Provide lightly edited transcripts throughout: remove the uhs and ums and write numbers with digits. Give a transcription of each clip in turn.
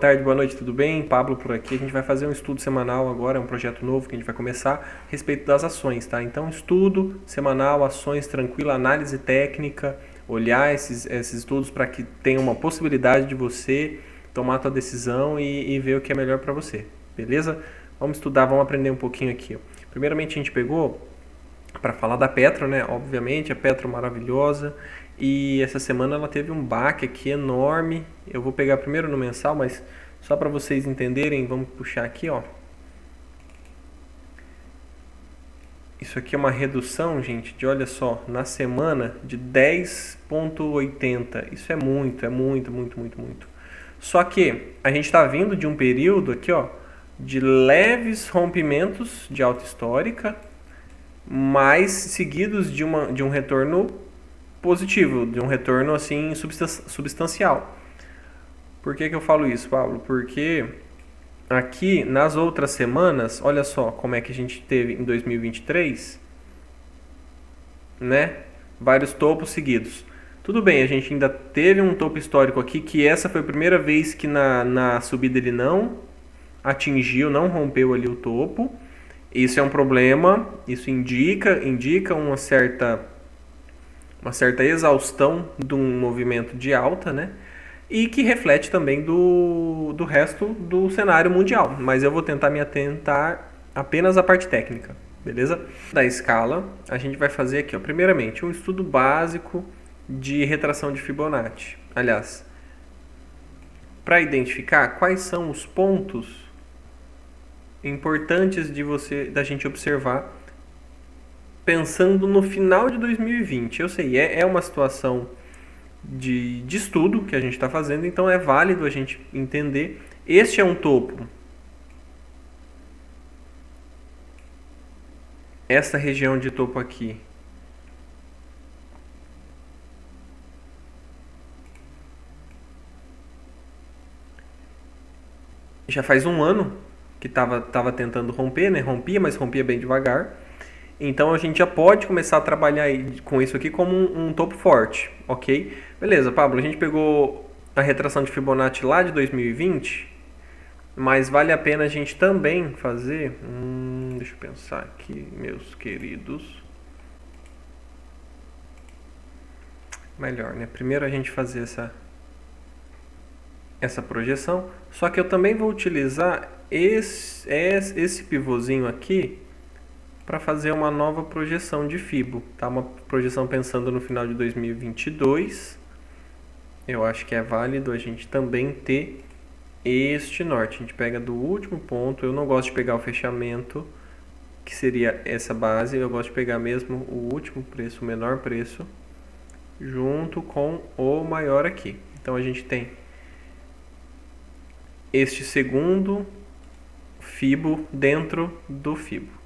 Boa tarde, boa noite, tudo bem? Pablo por aqui. A gente vai fazer um estudo semanal agora, é um projeto novo que a gente vai começar a respeito das ações, tá? Então, estudo semanal, ações tranquila, análise técnica, olhar esses estudos para que tenha uma possibilidade de você tomar a sua decisão e ver o que é melhor para você, beleza? Vamos estudar, vamos aprender um pouquinho aqui. Ó. Primeiramente, a gente pegou para falar da Petro, né? Obviamente, a Petro maravilhosa. E essa semana ela teve um baque aqui enorme. Eu vou pegar primeiro no mensal, mas só para vocês entenderem, vamos puxar aqui, ó. Isso aqui é uma redução, gente, de olha só, na semana de 10,80. Isso é muito, muito, muito. Só que a gente está vindo de um período aqui, ó, de leves rompimentos de alta histórica, mas seguidos de um retorno positivo, de um retorno assim substancial. Por que eu falo isso, Pablo? Porque aqui nas outras semanas, olha só como é que a gente teve em 2023, né? Vários topos seguidos. Tudo bem, a gente ainda teve um topo histórico aqui, que essa foi a primeira vez que na subida ele não atingiu, não rompeu ali o topo. Isso é um problema, isso indica uma certa exaustão de um movimento de alta, né? E que reflete também do resto do cenário mundial. Mas eu vou tentar me atentar apenas à parte técnica, beleza? Da escala, a gente vai fazer aqui, ó, primeiramente, um estudo básico de retração de Fibonacci. Aliás, para identificar quais são os pontos importantes da gente observar pensando no final de 2020. Eu sei, é uma situação de estudo que a gente está fazendo, então é válido a gente entender. Este é um topo. Essa região de topo aqui. Já faz um ano que estava tentando romper, né? Rompia, mas rompia bem devagar. Então a gente já pode começar a trabalhar com isso aqui como um topo forte, ok? Beleza, Pablo, a gente pegou a retração de Fibonacci lá de 2020, mas vale a pena a gente também fazer... deixa eu pensar aqui, meus queridos. Melhor, né? Primeiro a gente fazer essa projeção, só que eu também vou utilizar esse pivôzinho aqui para fazer uma nova projeção de Fibo, tá? Uma projeção pensando no final de 2022. Eu acho que é válido a gente também ter este norte. A gente pega do último ponto. Eu não gosto de pegar o fechamento, que seria essa base. Eu gosto de pegar mesmo o último preço, o menor preço, junto com o maior aqui. Então a gente tem este segundo Fibo dentro do Fibo.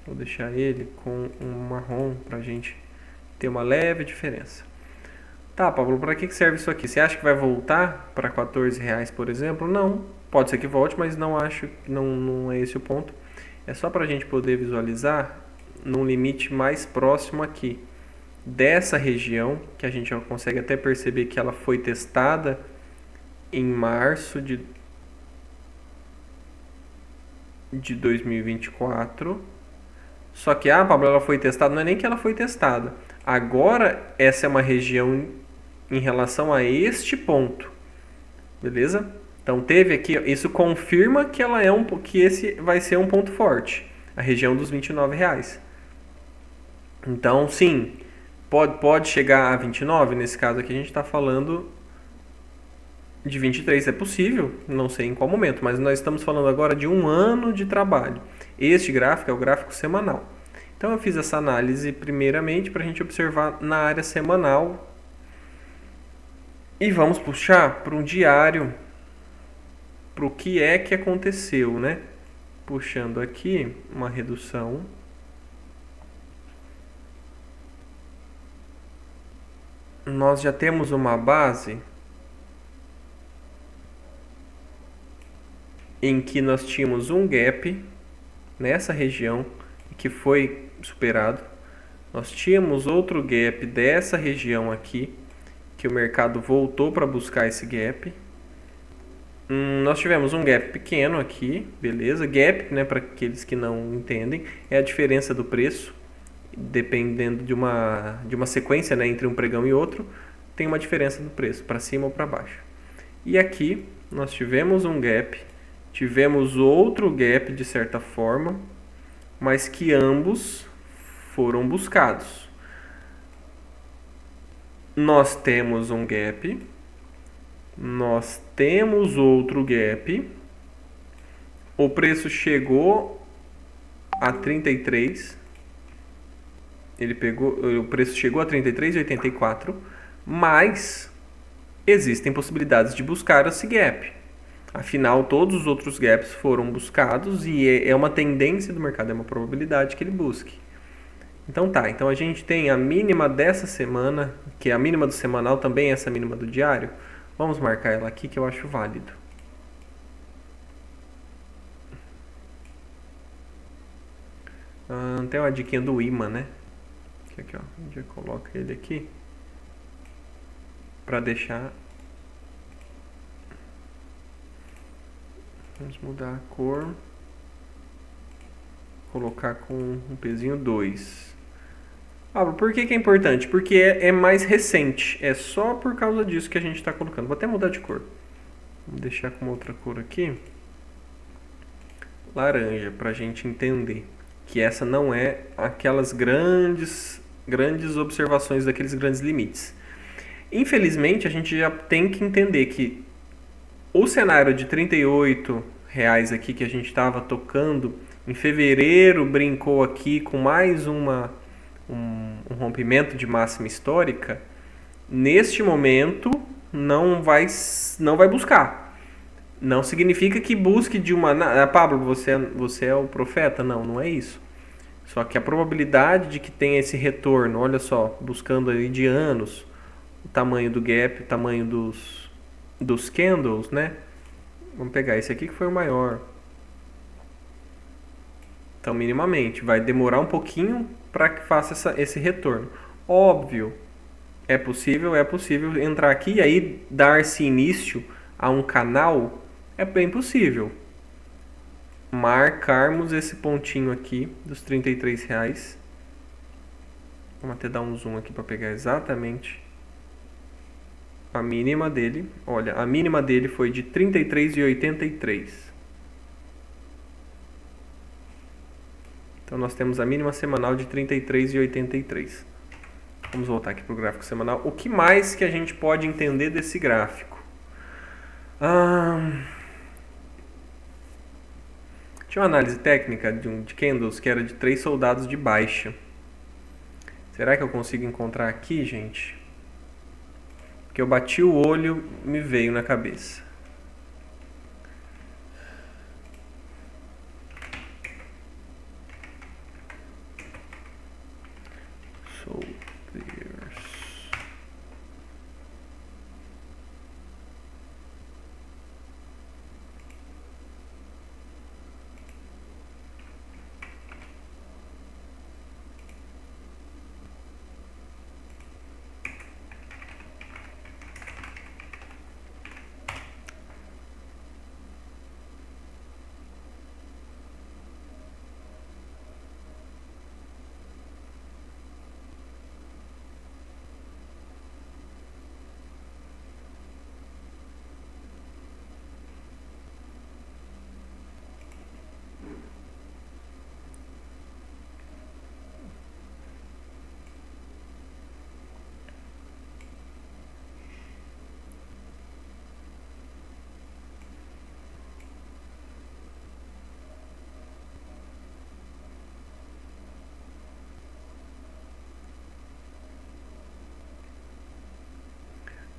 Vou deixar ele com um marrom para a gente ter uma leve diferença. Tá, Pablo, para que serve isso aqui? Você acha que vai voltar para R$14, por exemplo? Não, pode ser que volte, mas não acho, não é esse o ponto. É só para a gente poder visualizar num limite mais próximo aqui dessa região, que a gente já consegue até perceber que ela foi testada em março de 2024. Só que, Pablo, ela foi testada, não é nem que ela foi testada. Agora, essa é uma região em relação a este ponto. Beleza? Então, teve aqui, isso confirma que ela que esse vai ser um ponto forte. A região dos R$29. Então, sim, pode chegar a 29. Nesse caso aqui, a gente está falando de 23. É possível, não sei em qual momento, mas nós estamos falando agora de um ano de trabalho. Este gráfico é o gráfico semanal. Então eu fiz essa análise primeiramente para a gente observar na área semanal. E vamos puxar para um diário, para o que é que aconteceu, né? Puxando aqui uma redução. Nós já temos uma base em que nós tínhamos um gap nessa região que foi superado. Nós tínhamos outro gap dessa região aqui, que o mercado voltou para buscar esse gap. Nós tivemos um gap pequeno aqui, beleza? Gap, né, para aqueles que não entendem, é a diferença do preço, dependendo de uma sequência, né, entre um pregão e outro, tem uma diferença do preço, para cima ou para baixo. E aqui nós tivemos um gap, tivemos outro gap de certa forma, mas que ambos foram buscados. Nós temos um gap, nós temos outro gap, o preço chegou a 33, o preço chegou a 33,84, mas existem possibilidades de buscar esse gap. Afinal, todos os outros gaps foram buscados e é uma tendência do mercado, é uma probabilidade que ele busque. Então tá, então a gente tem a mínima dessa semana, que é a mínima do semanal, também essa mínima do diário. Vamos marcar ela aqui que eu acho válido. Tem uma diquinha do imã, né? Aqui, ó, a gente coloca ele aqui para deixar. Vamos mudar a cor. Colocar com um pezinho 2. Por que é importante? Porque é mais recente. É só por causa disso que a gente está colocando. Vou até mudar de cor. Vou deixar com outra cor aqui. Laranja, para a gente entender que essa não é aquelas grandes observações daqueles grandes limites. Infelizmente, a gente já tem que entender que o cenário de R$38 aqui que a gente estava tocando em fevereiro brincou aqui com mais um rompimento de máxima histórica. Neste momento não vai buscar. Não significa que busque de uma... Pablo, você é o profeta? Não é isso. Só que a probabilidade de que tenha esse retorno, olha só, buscando aí de anos, o tamanho do gap, o tamanho dos candles, né? Vamos pegar esse aqui que foi o maior. Então, minimamente, vai demorar um pouquinho para que faça esse retorno. Óbvio, é possível entrar aqui e aí dar-se início a um canal, é bem possível. Marcarmos esse pontinho aqui dos R$33. Vamos até dar um zoom aqui para pegar exatamente a mínima dele. Olha, a mínima dele foi de 33,83. Então nós temos a mínima semanal de 33,83. Vamos voltar aqui para o gráfico semanal. O que mais que a gente pode entender desse gráfico? Tinha uma análise técnica de candles que era de 3 soldados de baixa. Será que eu consigo encontrar aqui, gente? Porque eu bati o olho, me veio na cabeça.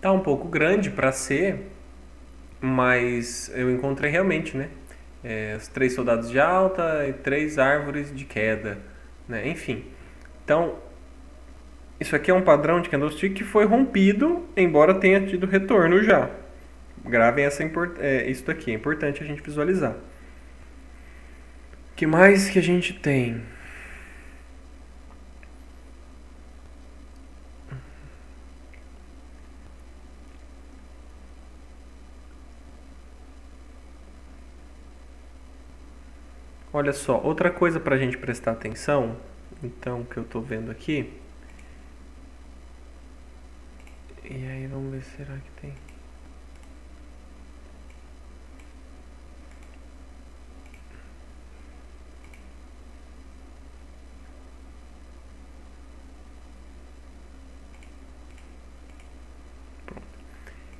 Tá um pouco grande para ser, mas eu encontrei realmente, né? Os 3 soldados de alta e 3 árvores de queda, né? Enfim. Então, isso aqui é um padrão de candlestick que foi rompido, embora tenha tido retorno já. Gravem isso daqui, é importante a gente visualizar. O que mais que a gente tem? Olha só, outra coisa para a gente prestar atenção, então, que eu estou vendo aqui. E aí, vamos ver, será que tem?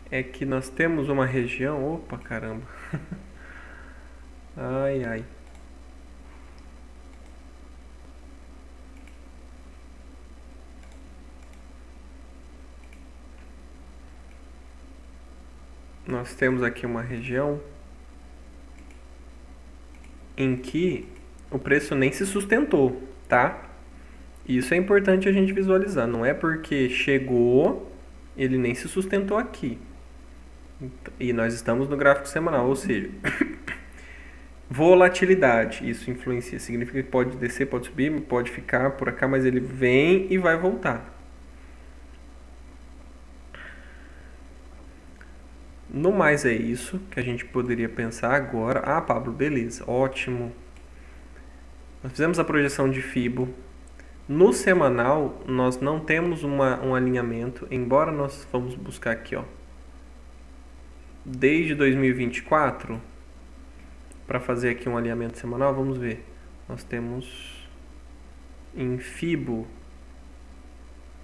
É que nós temos uma região... Opa, caramba. Ai, ai. Nós temos aqui uma região em que o preço nem se sustentou, tá? Isso é importante a gente visualizar. Não é porque chegou, ele nem se sustentou aqui. E nós estamos no gráfico semanal, ou seja, volatilidade. Isso influencia. Significa que pode descer, pode subir, pode ficar por cá, mas ele vem e vai voltar. No mais é isso que a gente poderia pensar agora. Ah, Pablo, beleza, ótimo. Nós fizemos a projeção de FIBO. No semanal, nós não temos um alinhamento, embora nós vamos buscar aqui, ó, desde 2024, para fazer aqui um alinhamento semanal, vamos ver. Nós temos em FIBO,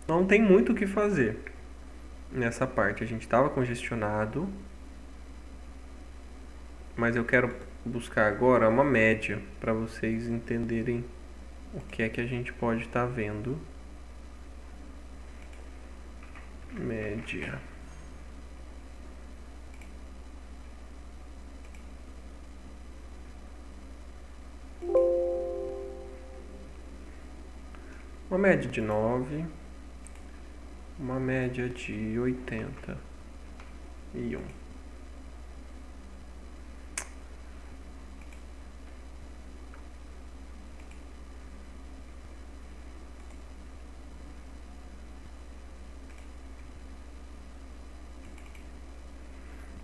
não tem muito o que fazer nessa parte. A gente estava congestionado, mas eu quero buscar agora uma média para vocês entenderem o que é que a gente pode estar vendo. Média. Uma média de 9, uma média de 81.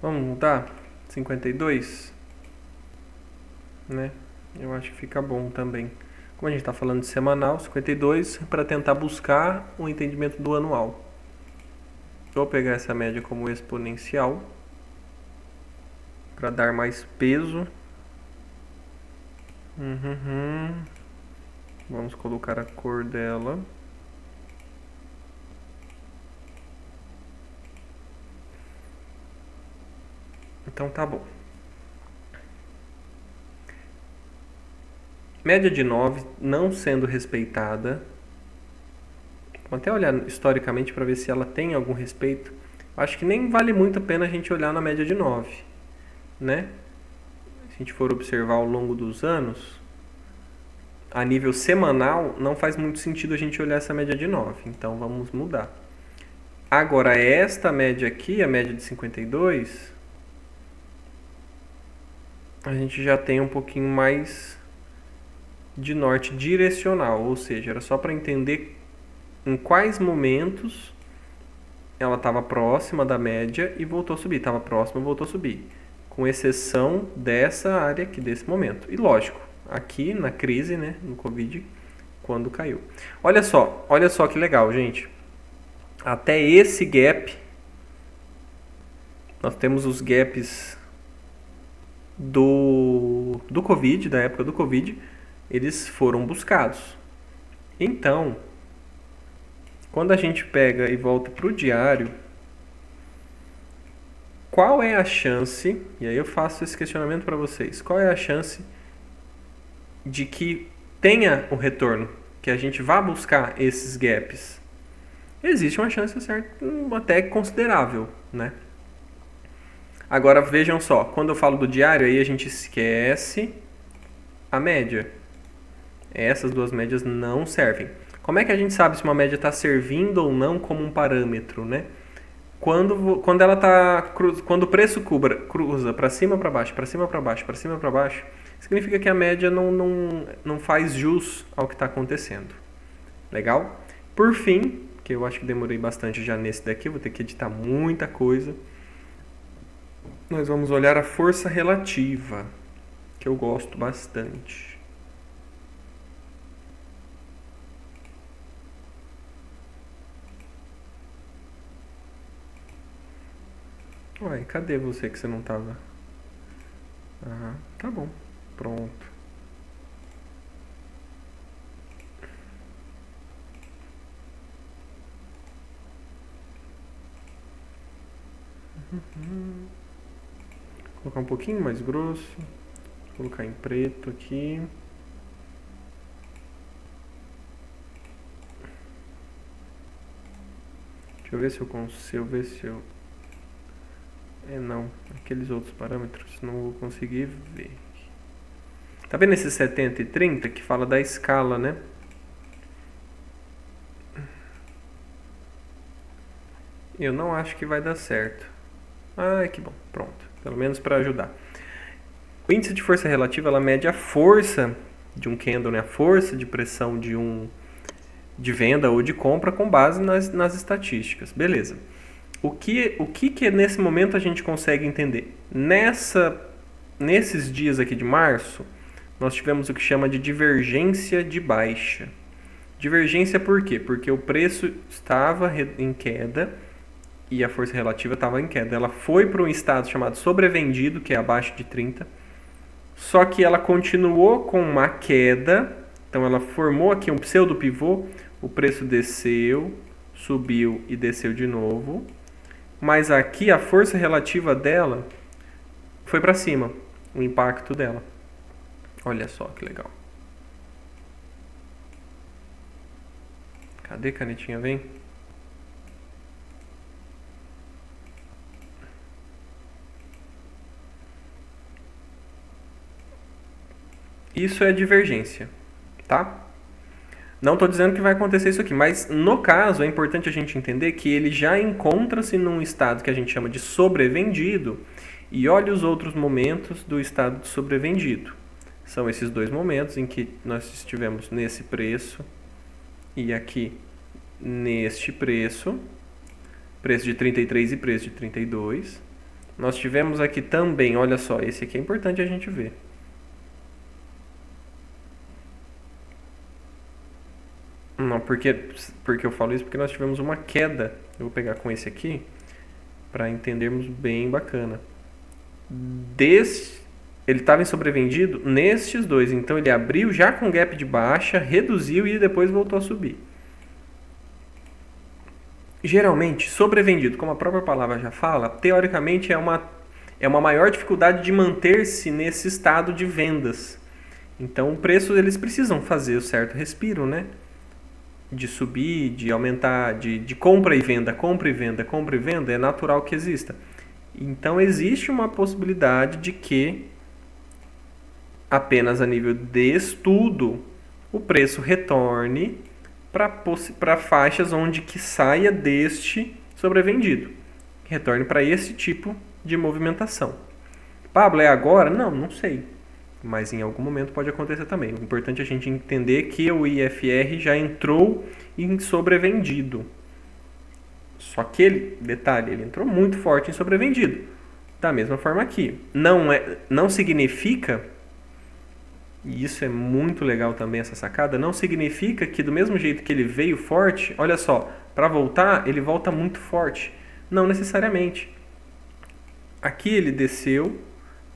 Vamos mudar? 52? Né? Eu acho que fica bom também. Como a gente está falando de semanal, 52, para tentar buscar o entendimento do anual. Vou pegar essa média como exponencial, para dar mais peso. Vamos colocar a cor dela. Então tá bom. Média de 9 não sendo respeitada. Vou até olhar historicamente para ver se ela tem algum respeito. Acho que nem vale muito a pena a gente olhar na média de 9, né? Se a gente for observar ao longo dos anos, a nível semanal, não faz muito sentido a gente olhar essa média de 9. Então vamos mudar. Agora, esta média aqui, a média de 52, a gente já tem um pouquinho mais de norte direcional, ou seja, era só para entender em quais momentos ela estava próxima da média e voltou a subir, estava próxima e voltou a subir, com exceção dessa área aqui, desse momento. E lógico, aqui na crise, né, no Covid, quando caiu. Olha só que legal, gente. Até esse gap, nós temos os gaps do Covid, da época do Covid, eles foram buscados. Então, quando a gente pega e volta para o diário, qual é a chance, e aí eu faço esse questionamento para vocês, qual é a chance de que tenha o retorno, que a gente vá buscar esses gaps? Existe uma chance certa, até considerável, né? Agora vejam só, quando eu falo do diário, aí a gente esquece a média. Essas duas médias não servem. Como é que a gente sabe se uma média está servindo ou não como um parâmetro, né? Quando ela quando o preço cruza para cima, para baixo, para cima, para baixo, para cima, para baixo, significa que a média não faz jus ao que está acontecendo. Legal? Por fim, que eu acho que demorei bastante já nesse daqui, vou ter que editar muita coisa. Nós vamos olhar a força relativa, que eu gosto bastante. Ué, cadê você que você não tava? Ah, tá bom. Pronto. Vou colocar um pouquinho mais grosso. Vou colocar em preto aqui. Deixa eu ver se eu consigo. Ver se eu. Não. Aqueles outros parâmetros não vou conseguir ver. Tá vendo esse 70 e 30 que fala da escala, né? Eu não acho que vai dar certo. Ah, que bom. Pronto. Pelo menos para ajudar. O índice de força relativa, ela mede a força de um candle, né? A força de pressão de venda ou de compra com base nas estatísticas. Beleza. O que nesse momento a gente consegue entender? Nesses dias aqui de março, nós tivemos o que chama de divergência de baixa. Divergência por quê? Porque o preço estava em queda e a força relativa estava em queda. Ela foi para um estado chamado sobrevendido, que é abaixo de 30, só que ela continuou com uma queda, então ela formou aqui um pseudo pivô, o preço desceu, subiu e desceu de novo, mas aqui a força relativa dela foi para cima, o impacto dela. Olha só que legal. Cadê canetinha? Vem. Isso é divergência, tá? Não estou dizendo que vai acontecer isso aqui, mas no caso é importante a gente entender que ele já encontra-se num estado que a gente chama de sobrevendido e olha os outros momentos do estado de sobrevendido. São esses dois momentos em que nós estivemos nesse preço e aqui neste preço de 33 e preço de 32. Nós tivemos aqui também, olha só, esse aqui é importante a gente ver. Não, porque eu falo isso? Porque nós tivemos uma queda. Eu vou pegar com esse aqui para entendermos bem bacana. Ele estava em sobrevendido nestes dois, então ele abriu já com gap de baixa, reduziu e depois voltou a subir. Geralmente, sobrevendido, como a própria palavra já fala, teoricamente é uma maior dificuldade de manter-se nesse estado de vendas. Então, o preço eles precisam fazer o certo respiro, né? De subir, de aumentar, de compra e venda, compra e venda, compra e venda, é natural que exista. Então existe uma possibilidade de que apenas a nível de estudo o preço retorne para faixas onde que saia deste sobrevendido. Retorne para esse tipo de movimentação. Pablo, é agora? Não sei. Mas em algum momento pode acontecer também. O importante é a gente entender que o IFR já entrou em sobrevendido. Só que ele entrou muito forte em sobrevendido. Da mesma forma aqui. Não significa, e isso é muito legal também essa sacada, não significa que do mesmo jeito que ele veio forte, olha só, para voltar ele volta muito forte. Não necessariamente. Aqui ele desceu,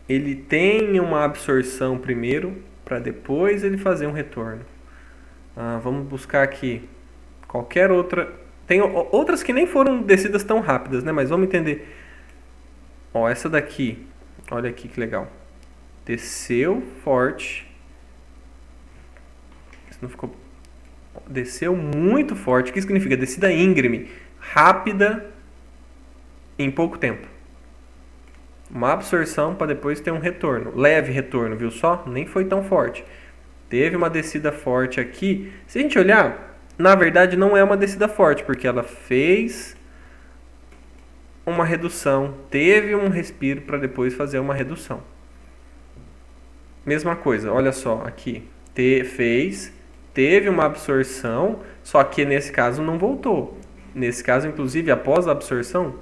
ele tem uma absorção primeiro, para depois ele fazer um retorno. Vamos buscar aqui qualquer outra. Tem outras que nem foram descidas tão rápidas, né? Mas vamos entender. Essa daqui, olha aqui que legal. Desceu forte. Isso não ficou. Desceu muito forte. O que significa? Descida íngreme, rápida, em pouco tempo. Uma absorção para depois ter um retorno. Leve retorno, viu só? Nem foi tão forte. Teve uma descida forte aqui. Se a gente olhar, na verdade não é uma descida forte, porque ela fez uma redução. Teve um respiro para depois fazer uma redução. Mesma coisa, olha só aqui. Teve uma absorção, só que nesse caso não voltou. Nesse caso, inclusive, após a absorção,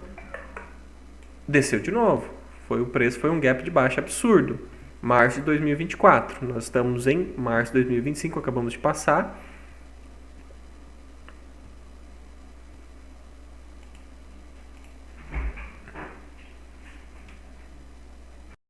desceu de novo. O preço foi um gap de baixa absurdo. Março de 2024. Nós estamos em março de 2025, acabamos de passar.